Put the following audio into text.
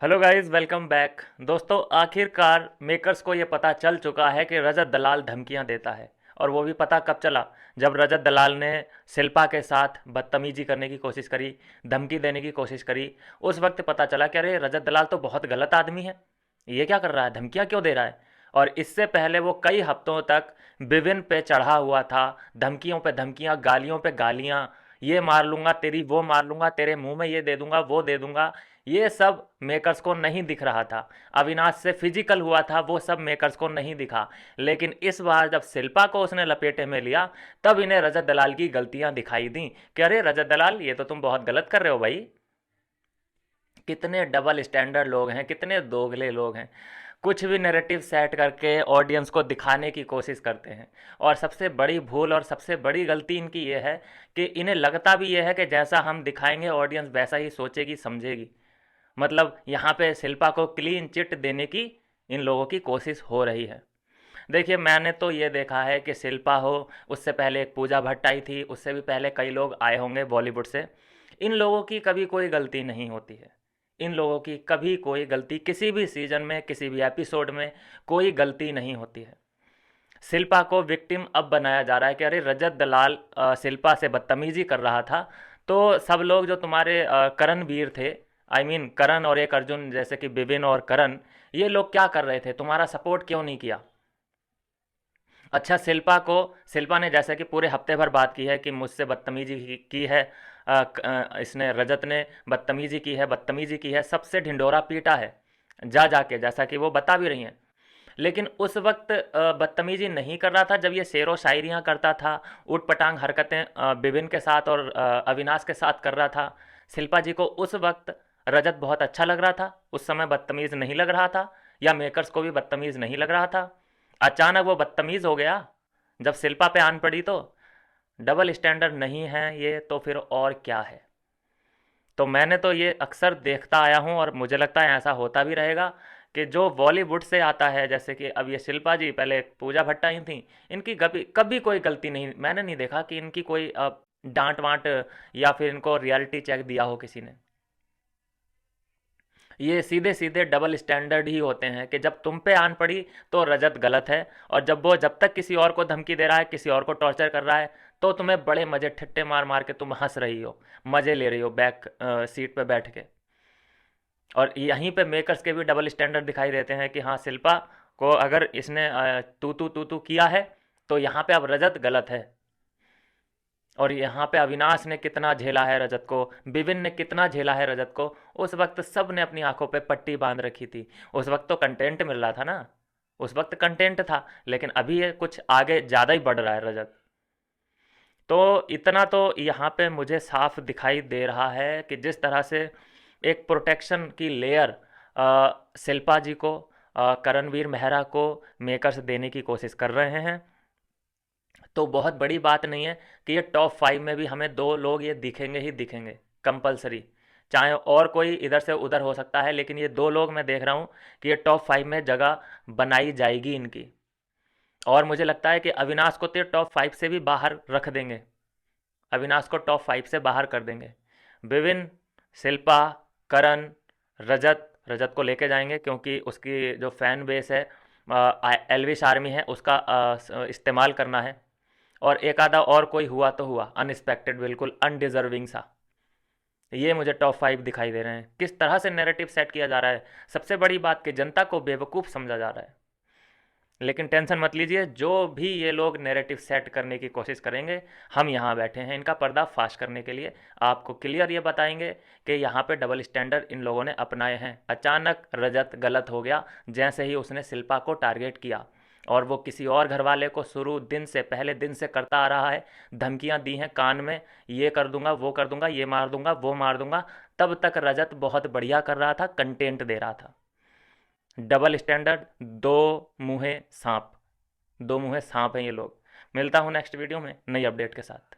Hello guys, welcome back. दोस्तों, आखिरकार makers को ये पता चल चुका है कि रजत दलाल धमकियां देता है। और वो भी पता कब चला, जब रजत दलाल ने शिल्पा के साथ बदतमीजी करने की कोशिश करी, धमकी देने की कोशिश करी। उस वक्त पता चला कि अरे रजत दलाल तो बहुत गलत आदमी है, ये क्या कर रहा है, धमकियां क्यों दे रहा है। और इससे पहले वो कई हफ्तों तक विभिन्न पे चढ़ा हुआ था, धमकियों पे धमकियां, गालियों पे गालियां। ये मार लूंगा तेरी, वो मार लूंगा तेरे मुंह में, ये दे दूंगा, वो दे दूंगा। ये सब मेकर्स को नहीं दिख रहा था। अविनाश से फिजिकल हुआ था, वो सब मेकर्स को नहीं दिखा। लेकिन इस बार जब शिल्पा को उसने लपेटे में लिया, तब इन्हें रजत दलाल की गलतियां दिखाई दी कि अरे रजत दलाल, ये तो तुम बहुत गलत कर रहे हो भाई। कितने डबल स्टैंडर्ड लोग हैं, कितने दोगले लोग हैं। कुछ भी नैरेटिव सेट करके ऑडियंस को दिखाने की कोशिश करते हैं। और सबसे बड़ी भूल और सबसे बड़ी गलती इनकी ये है कि इन्हें लगता भी ये है कि जैसा हम दिखाएंगे ऑडियंस वैसा ही सोचेगी, समझेगी। मतलब यहाँ पे शिल्पा को क्लीन चिट देने की इन लोगों की कोशिश हो रही है। देखिए, मैंने तो ये देखा है कि शिल्पा हो, उससे पहले एक पूजा भट्ट आई थी, उससे भी पहले कई लोग आए होंगे बॉलीवुड से। इन लोगों की कभी कोई गलती नहीं होती है। इन लोगों की कभी कोई गलती, किसी भी सीजन में, किसी भी एपिसोड में कोई गलती नहीं होती है। शिल्पा को विक्टिम अब बनाया जा रहा है कि अरे रजत दलाल शिल्पा से बदतमीजी कर रहा था। तो सब लोग जो तुम्हारे करण वीर थे, आई मीन करण और एक अर्जुन, जैसे कि विपिन और करण, ये लोग क्या कर रहे थे, तुम्हारा सपोर्ट क्यों नहीं किया। अच्छा, शिल्पा ने जैसे कि पूरे हफ्ते भर बात की है कि मुझसे बदतमीजी की है, इसने रजत ने बदतमीजी की है, बदतमीजी की है, सबसे ढिंडोरा पीटा है जा जाके, जैसा कि वो बता भी रही हैं। लेकिन उस वक्त बदतमीजी नहीं कर रहा था जब ये शेरो शायरियाँ करता था, ऊट पटांग हरकतें विपिन के साथ और अविनाश के साथ कर रहा था। शिल्पा जी को उस वक्त रजत बहुत अच्छा लग रहा था, उस समय बदतमीज़ नहीं लग रहा था, या मेकर्स को भी बदतमीज़ नहीं लग रहा था। अचानक वो बदतमीज़ हो गया जब शिल्पा पे आन पड़ी। तो डबल स्टैंडर्ड नहीं है ये तो फिर और क्या है। तो मैंने तो ये अक्सर देखता आया हूँ और मुझे लगता है ऐसा होता भी रहेगा कि जो बॉलीवुड से आता है, जैसे कि अब ये शिल्पा जी, पहले पूजा भट्ट आई थी, इनकी कभी कभी कोई गलती नहीं, मैंने नहीं देखा कि इनकी कोई डांट वांट या फिर इनको रियलिटी चेक दिया हो किसी ने। ये सीधे सीधे डबल स्टैंडर्ड ही होते हैं कि जब तुम पे आन पड़ी तो रजत गलत है, और जब तक किसी और को धमकी दे रहा है, किसी और को टॉर्चर कर रहा है, तो तुम्हें बड़े मजे ठट्टे मार मार के तुम हंस रही हो, मजे ले रही हो बैक सीट पे बैठ के। और यहीं पे मेकर्स के भी डबल स्टैंडर्ड दिखाई देते हैं कि हाँ, शिल्पा को अगर इसने तू तू किया है, तो यहाँ पे अब रजत गलत है। और यहाँ पे अविनाश ने कितना झेला है रजत को, विपिन ने कितना झेला है रजत को। उस वक्त सब ने अपनी आंखों पे पट्टी बांध रखी थी। उस वक्त तो कंटेंट मिल रहा था ना, उस वक्त कंटेंट था। लेकिन अभी ये कुछ आगे ज़्यादा ही बढ़ रहा है रजत। तो इतना तो यहाँ पे मुझे साफ दिखाई दे रहा है कि जिस तरह से एक प्रोटेक्शन की लेयर शिल्पा जी को, करणवीर मेहरा को मेकर्स देने की कोशिश कर रहे हैं। तो बहुत बड़ी बात नहीं है कि ये टॉप 5 में भी हमें दो लोग ये दिखेंगे ही दिखेंगे, कंपलसरी। चाहे और कोई इधर से उधर हो सकता है, लेकिन ये दो लोग मैं देख रहा हूँ कि ये टॉप 5 में जगह बनाई जाएगी इनकी। और मुझे लगता है कि अविनाश को तो टॉप 5 से भी बाहर रख देंगे, अविनाश को टॉप 5 से बाहर कर देंगे। विविन, शिल्पा, करण, रजत, रजत को लेके जाएंगे क्योंकि उसकी जो फैन बेस है, एल्विश आर्मी है, उसका इस्तेमाल करना है। और एक आधा और कोई हुआ तो हुआ, अनएक्सपेक्टेड, बिल्कुल अनडिजर्विंग सा। ये मुझे टॉप 5 दिखाई दे रहे हैं। किस तरह से नैरेटिव सेट किया जा रहा है, सबसे बड़ी बात कि जनता को बेवकूफ़ समझा जा रहा है। लेकिन टेंशन मत लीजिए, जो भी ये लोग नैरेटिव सेट करने की कोशिश करेंगे, हम यहाँ बैठे हैं इनका पर्दाफाश करने के लिए। आपको क्लियर ये बताएंगे कि यहाँ पे डबल स्टैंडर्ड इन लोगों ने अपनाए हैं। अचानक रजत गलत हो गया जैसे ही उसने शिल्पा को टारगेट किया, और वो किसी और घर वाले को शुरू दिन से, पहले दिन से करता आ रहा है। धमकियाँ दी हैं कान में, ये कर दूंगा, वो कर दूंगा, ये मार दूंगा, वो मार दूंगा। तब तक रजत बहुत बढ़िया कर रहा था, कंटेंट दे रहा था। डबल स्टैंडर्ड, दो मुँहे सांप, दो मुँहे सांप हैं ये लोग। मिलता हूँ नेक्स्ट वीडियो में नई अपडेट के साथ।